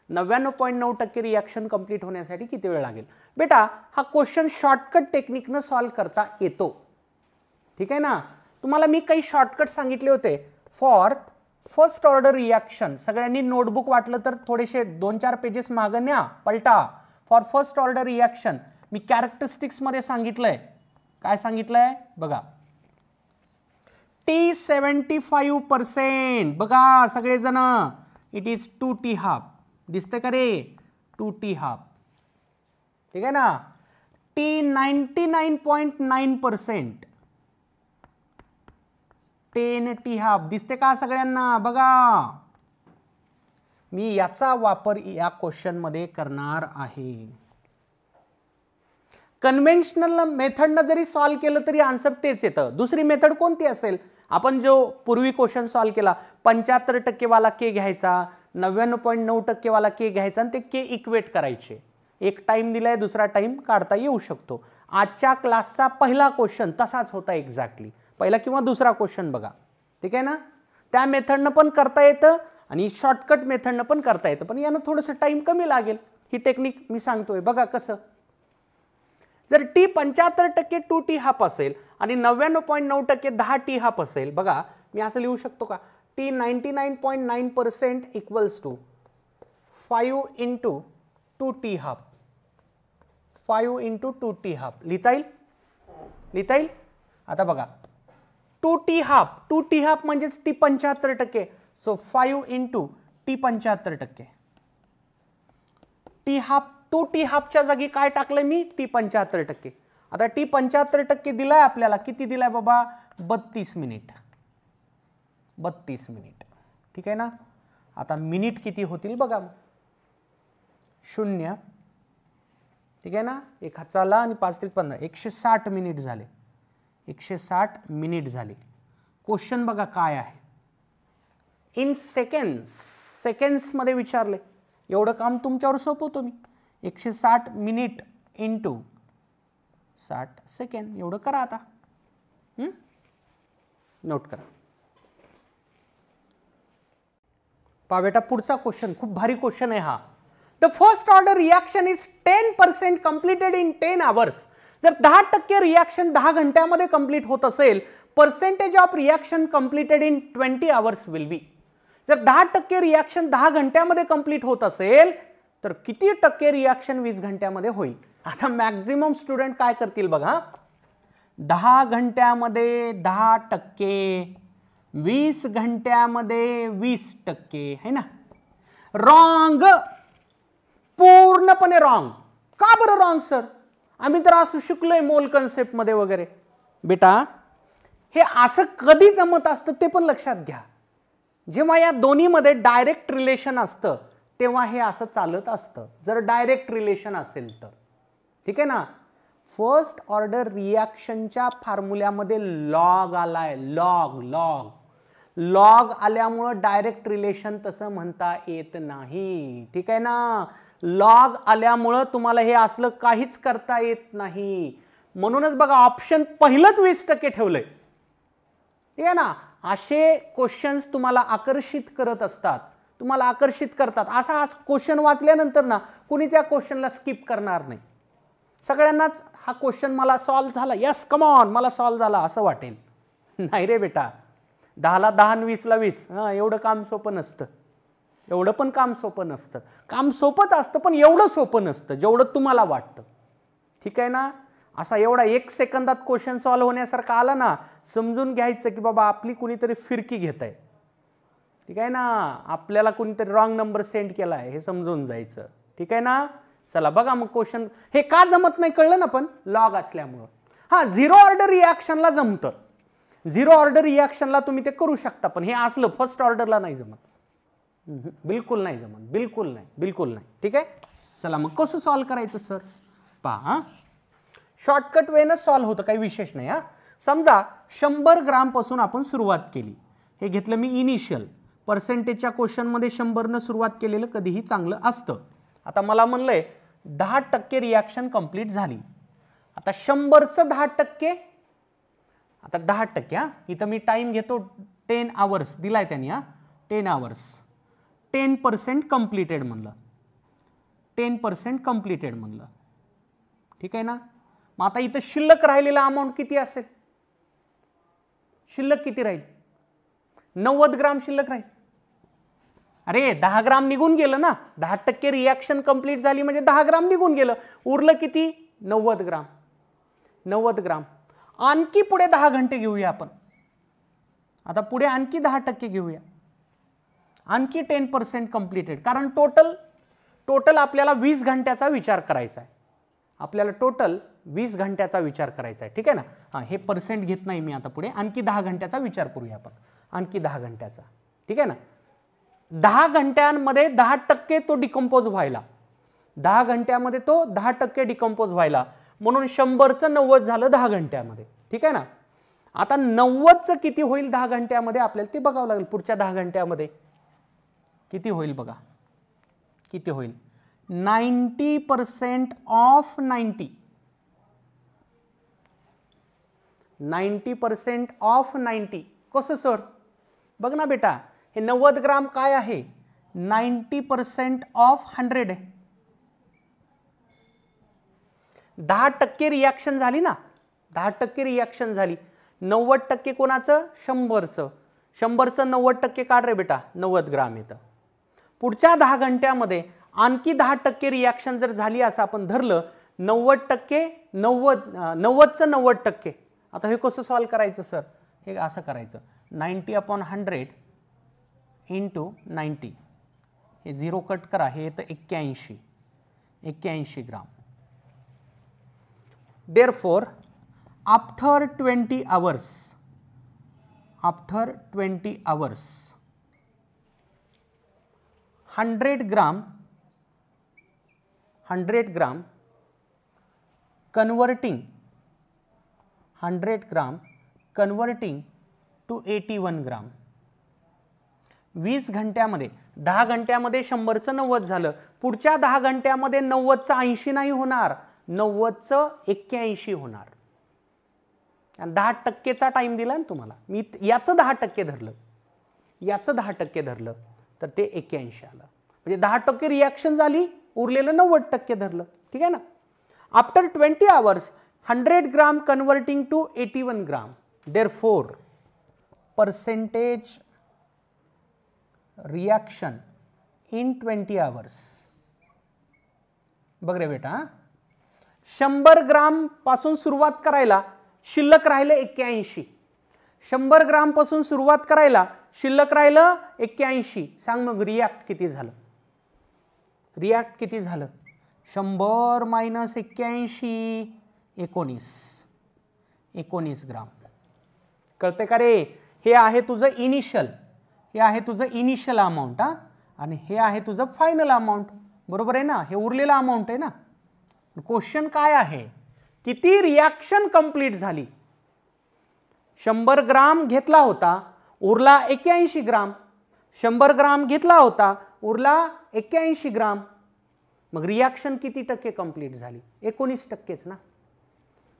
99.9% reaction complete होण्यासाठी किती वेळ लागेल? बेटा हा क्वेश्चन शॉर्टकट टेक्निकनं सॉल्व करता येतो. ठीक आहे ना? तुम्हाला मी काही शॉर्टकट सांगितले होते फॉर फर्स्ट ऑर्डर रिएक्शन. सगळ्यांनी नोटबुक वाटलं तर थोडेसे 2-4 पेजेस मागं न्या, पलटा. For first order reaction me characteristics मध्ये सांगितलंय. काय सांगितलंय बघा, T75%. बघा सगळेजण, इट इज 2T½ दिसते का रे? 2T². ठीक आहे ना? T99.9%, 10T½ दिसते का सगळ्यांना? बघा मी याचा वापर या क्वेश्चन मध्ये करणार आहे. कन्व्हेन्शनल मेथडनं जरी सॉल्व केलं तरी आन्सर तेच येतं. दुसरी मेथड कोणती असेल? आपण जो पूर्वी क्वेश्चन सॉल्व केला, 75% वाला के घ्यायचा, 99.9% वाला के घ्यायचा आणि ते के इक्वेट करायचे. एक टाइम दिलाय, दुसरा टाइम काढता येऊ शकतो. आजच्या क्लासचा पहिला क्वेश्चन तसाच होता एक्झॅक्टली. पहिला किंवा दुसरा क्वेश्चन बघा. ठीक आहे ना? त्या मेथडनं पण करता येतं आणि शॉर्टकट मेथडनं पण करता येतं, पण यानं थोडंसं टाइम कमी लागेल. ही टेक्निक मी सांगतोय बघा कसं. जर T 75% 2T½ असेल आणि 99.9% 10T½ असेल, बघा मी असं लिहू शकतो का? T 99.9% equals to 5 into 2T½ 5 into 2T½ लिहिता येईल? लिहिता येईल? आता बघा 2T½ म्हणजेच T 75%. So 5 into T 75%. T T½ जागी काय टाकलंय मी? T 75%. आता T 75% दिलाय आपल्याला. किती दिलाय बाबा? 32 मिनिट. 32 मिनिट. ठीक आहे ना? आता मिनिट किती होतील बघा. 0. ठीक आहे ना? 1 हात चालला आणि 5 त्रिक 15. 160 मिनिट झाले. 160 मिनिट झाले. क्वेश्चन बघा काय आहे. इन सेकंड्स, सेकंड्स मध्ये विचारले. एवढं काम तुमच्यावर सोपवतो मी. 160 मिनिट इंटू 60 सेकंड एवढं करा. आता नोट करा. पहा बेटा पुढचा क्वेश्चन खूप भारी क्वेश्चन आहे हा. The first order reaction is 10% completed in 10 hours. जर 10% रिएक्शन 10 घंट्यामध्ये कंप्लीट होत असेल, percentage of reaction completed in 20 hours will be. जर 10% रिएक्शन 10 घंट्यामध्ये कंप्लीट होत असेल तर किती टक्के रिएक्शन 20 घंट्यामध्ये होईल? आता मॅक्झिमम स्टुडंट काय करतील बघा. 10 घंट्यामध्ये 10%, 20 घंट्यामध्ये 20% है ना? रॉंग, पूर्णपणे रॉंग. का बरं रॉंग सर? आम्ही तर असं शिकलोय मोल कन्सेप्ट मध्ये वगैरे. बेटा हे असं कधी जमत असतं ते पण लक्षात घ्या. जेव्हा या दोन्हीमध्ये डायरेक्ट रिलेशन असतं तेव्हा हे असं चालत असतं. जर डायरेक्ट रिलेशन असेल तर. ठीक आहे ना? फर्स्ट ऑर्डर रिएक्शनच्या फॉर्म्युल्यामध्ये लॉग आलाय. लॉग लॉग लॉग आल्यामुळं डायरेक्ट रिलेशन तसं म्हणता येत नाही. ठीक आहे ना? लॉग आल्यामुळं तुम्हाला हे असलं काहीच करता येत नाही. म्हणूनच बघा ऑप्शन पहिलंच 20% ठेवलंय. ठीक आहे ना? असे क्वेश्चन्स तुम्हाला आकर्षित करत असतात, तुम्हाला आकर्षित करतात. असा क्वेश्चन वाचल्यानंतर ना कुणीच या क्वेश्चनला स्किप करणार नाही. सगळ्यांनाच हा क्वेश्चन मला सॉल्व्ह झाला, यस कम ऑन मला सॉल्व्ह झाला असं वाटेल. नाही रे बेटा, 10ला 10 आणि 20ला 20. एवढं काम सोपं नसतं. एवढं पण काम सोपं नसतं. काम सोपंच असतं पण एवढं सोपं नसतं जेवढं तुम्हाला वाटतं. ठीक आहे ना? असा एवढा 1 सेकंदात क्वेश्चन सॉल्व्ह होण्यासारखा आला ना, समजून घ्यायचं की बाबा आपली कुणीतरी फिरकी घेत आहे. ठीक आहे ना? आपल्याला कुणीतरी रॉंग नंबर सेंड केला आहे हे समजून जायचं. ठीक आहे ना? चला बघा मग क्वेश्चन हे का जमत नाही कळलं ना. पण लॉग असल्यामुळं. 0 ऑर्डर रिएक्शनला जमतं. झिरो ऑर्डर रिॲक्शनला तुम्ही ते करू शकता, पण हे असलं फर्स्ट ऑर्डरला नाही जमत, बिलकुल नाही जमत, बिलकुल नाही, बिलकुल नाही. ठीक आहे, चला मग कसं सॉल्व्ह करायचं सर पहा. शॉर्टकट वेनं सॉल्व्ह होतं, काही विशेष नाही. समजा 100 ग्राम पासून आपण सुरुवात केली, हे घेतलं मी इनिशियल. पर्सेंटेजच्या क्वेश्चनमध्ये 100 सुरुवात केलेलं कधीही चांगलं असतं. आता मला म्हणलंय 10% रिॲक्शन कंप्लीट झाली. आता 100चं 10%, आता 10%. इथं मी टाइम घेतो 10 आवर्स दिलाय त्यांनी. 10 आवर्स, 10% कंप्लीटेड म्हणलं, 10% कंप्लीटेड म्हणलं. ठीक आहे ना. मग आता इथं शिल्लक राहिलेला अमाऊंट किती असेल? शिल्लक किती राहील? 90 ग्राम शिल्लक राहील. अरे 10 ग्राम निघून गेलं ना, 10% रिॲक्शन कंप्लीट झाली म्हणजे 10 ग्राम निघून गेलं. उरलं किती? 90 ग्राम. 90 ग्राम. आणखी पुढे 10 घंटे घेऊया आपण. आता पुढे आणखी 10% घेऊया, आणखी 10% कंप्लीटेड. कारण टोटल आपल्याला 20 घंट्याचा विचार करायचा आहे. आपल्याला टोटल 20 घंट्याचा विचार करायचा आहे. ठीक आहे ना. हे पर्सेंट घेत नाही मी आता पुढे. आणखी 10 घंट्याचा विचार करूया आपण, आणखी 10 घंट्याचा. ठीक आहे ना. 10 घंट्यांमध्ये 10% तो डिकम्पोज व्हायला, 10 घंट्यामध्ये तो 10% डिकम्पोज व्हायला, म्हणून 100चं 90 झालं 10 घंट्यामध्ये. ठीक आहे ना. आता 90चं किती होईल 10 घंट्यामध्ये आपल्याला ते बघावं लागेल. पुढच्या 10 घंट्यामध्ये किती होईल बघा, किती होईल? 90% ऑफ 90, 90% ऑफ 90. कसं सर? बघ ना बेटा, हे 90 ग्राम काय आहे? 90% ऑफ 100 आहे. 10% रिॲक्शन झाली ना, 10% रिॲक्शन झाली. 90% कोणाचं? 100चं. 100चं 90% काढ रे बेटा, 90 ग्राम येतं. पुढच्या 10 घंट्यामध्ये आणखी 10% रिॲक्शन जर झाली असं आपण धरलं, 90%, 90चं 90%. आता हे कसं सॉल्व्ह करायचं सर? हे असं करायचं, 90/100 इंटू 90. हे 0 कट करा, हे येतं 81 gram. Therefore, after 20 hours, 100 gram converting 100 gram converting to 81 ग्राम. 20 घंट्यामध्ये, 10 घंट्यामध्ये 100चं 90 झालं. पुढच्या 10 घंट्यामध्ये 90चं 80 नाही होणार, 90चं 81 होणार. 10%चा टाइम दिला ना तुम्हाला. मी याचं 10% धरलं, याचं 10% धरलं तर ते 81 आलं. म्हणजे 10% रिॲक्शन झाली, उरलेलं 90% धरलं. ठीक आहे ना. After 20 hours 100 gram converting to 81 gram. Therefore, percentage reaction in 20 hours. बघ रे बेटा, 100 ग्राम पासून सुरुवात करायला शिल्लक राहिलं 81. 100 ग्राम पासून सुरुवात करायला शिल्लक राहिलं 81. सांग मग रिॲक्ट किती झालं? रिॲक्ट किती झालं? 100 मायनस 81, 19 ग्राम. कळते का रे? हे आहे तुझं इनिशियल, हे आहे तुझं इनिशियल अमाऊंट. आणि हे आहे तुझं फायनल अमाऊंट. बरोबर आहे ना. हे उरलेला अमाऊंट आहे ना. क्वेश्चन काय आहे? किती रिॲक्शन कंप्लीट झाली? 100 ग्राम घेतला होता, उरला 81 ग्राम. 100 ग्राम घेतला होता, उरला 81 ग्राम. मग रिॲक्शन किती टक्के कंप्लीट झाली? 19%च ना.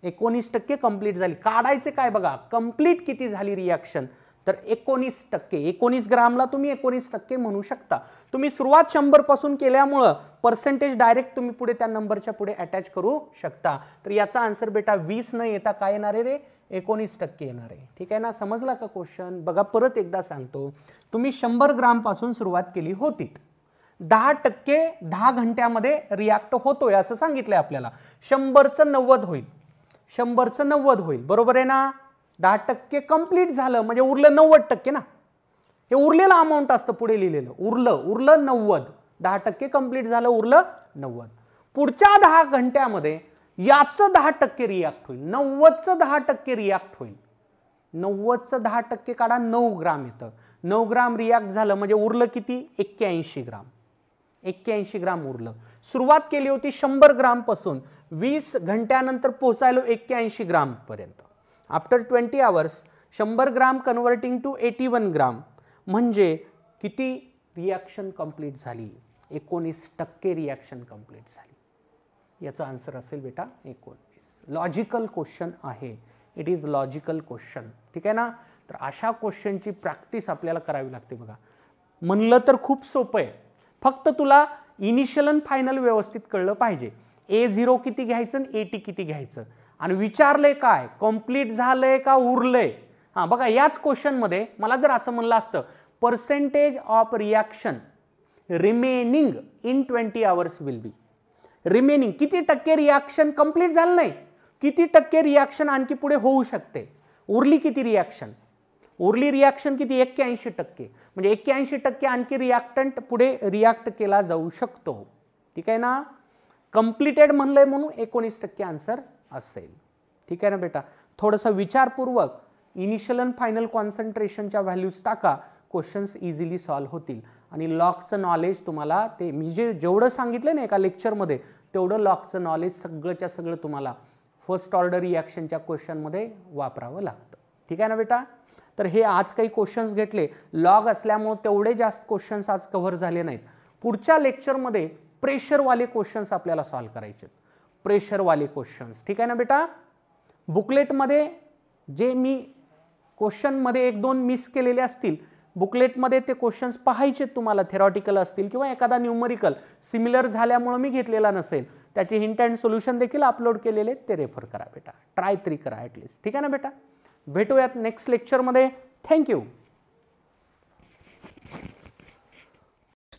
19% कंप्लीट झाली. काढायचे काय बघा, कंप्लीट किती झाली रिॲक्शन? तर 19%. 19 ग्रामला तुम्ही 19% म्हणू शकता. तुम्ही सुरुवात 100 पासून केल्यामुळं पर्सेंटेज डायरेक्ट तुम्ही पुढे त्या नंबरच्या पुढे अटॅच करू शकता. तर याचा आन्सर बेटा 20 न येता काय येणार आहे रे? 19% येणार आहे. ठीक आहे ना. समजला का क्वेश्चन? बघा परत एकदा सांगतो. तुम्ही 100 ग्राम पासून सुरुवात केली होती, 10% 10 घंट्यामध्ये रिॲक्ट होतोय असं सांगितलंय आपल्याला. 100चं 90 होईल, 100चं 90 होईल. बरोबर आहे ना. 10% कंप्लीट झालं म्हणजे उरलं 90% ना. हे उरलेलं अमाऊंट असतं पुढे लिहिलेलं. उरलं 90. 10% कंप्लीट झालं, उरलं 90. पुढच्या 10 घंट्यामध्ये याचं 10% रिॲक्ट होईल, 90चं 10% रिॲक्ट होईल. 90चं 10% काढा, 9 ग्राम येतं. 9 ग्राम रिॲक्ट झालं म्हणजे उरलं किती? 81 ग्राम. 81 ग्राम उरलं. सुरुवात केली होती 100 ग्राम पासून, 20 घंट्यानंतर पोहोचायलो 81 ग्राम पर्यंत. After 20 hours 100 gram converting to 81 gram म्हणजे किती रिॲक्शन कंप्लीट झाली? 19% रिॲक्शन कंप्लीट झाली. याचा आन्सर असेल बेटा 19. लॉजिकल क्वेश्चन आहे. It is logical question. ठीक आहे ना. तर अशा क्वेश्चनची प्रॅक्टिस आपल्याला करावी लागते. बघा म्हणलं तर खूप सोपं आहे, फक्त तुला इनिशियल आणि फायनल व्यवस्थित कळलं पाहिजे. A0 किती घ्यायचं आणि AT किती घ्यायचं, आणि विचारलंय काय, कंप्लीट झालंय का उरलंय. हां बघा याच क्वेश्चनमध्ये मला जर असं म्हणलं असतं percentage of reaction remaining in 20 hours will be. Remaining किती टक्के रिॲक्शन कंप्लीट झालं नाही, किती टक्के रिॲक्शन आणखी पुढे होऊ शकते, उरली किती रिॲक्शन, उरली रिॲक्शन किती? 81%. म्हणजे 81% आणखी रिॲक्टंट पुढे रिॲक्ट केला जाऊ शकतो. ठीक आहे ना. कंप्लीटेड म्हणलंय म्हणून 19% आन्सर असेल. ठीक आहे ना बेटा. थोडंसं विचारपूर्वक इनिशियल आणि फायनल कॉन्सन्ट्रेशनच्या व्हॅल्यूज टाका, क्वेश्चन्स इझिली सॉल्व्ह होतील. आणि लॉगचं नॉलेज तुम्हाला ते मी जेवढं सांगितलं ना एका लेक्चरमध्ये तेवढं लॉगचं नॉलेज सगळंच्या सगळं तुम्हाला फर्स्ट ऑर्डर रिॲक्शनच्या क्वेश्चनमध्ये वापरावं लागतं. ठीक आहे ना बेटा. तर हे आज काही क्वेश्चन्स घेतले, लॉग असल्यामुळे तेवढे जास्त क्वेश्चन्स आज कव्हर झाले नाहीत. पुढच्या लेक्चरमध्ये प्रेशरवाले क्वेश्चन्स आपल्याला सॉल्व्ह करायचे, प्रेशरवाले क्वेश्चन्स. ठीक आहे ना बेटा. बुकलेटमध्ये जे मी क्वेश्चनमध्ये 1-2 मिस केलेले असतील, बुकलेटमध्ये ते क्वेश्चन्स पाहायचे तुम्हाला, थेरॉटिकल असतील किंवा एखादा न्यूमरिकल सिमिलर झाल्यामुळे मी घेतलेला नसेल, त्याचे हिंट अँड सोल्युशन देखील अपलोड केलेले, ते रेफर करा बेटा. ट्राय तरी करा ॲटलिस्ट. ठीक आहे ना बेटा. भेटूयात नेक्स्ट लेक्चरमध्ये. थँक्यू.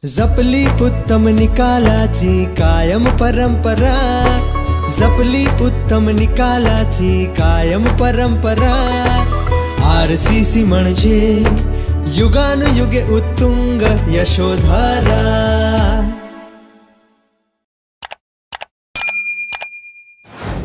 जपली उत्तम निकालाची कायम परंपरा, जपली उत्तम निकालाची कायम परंपरा. RCC म्हणजे युगानुयुगे उत्तुंग यशोधारा.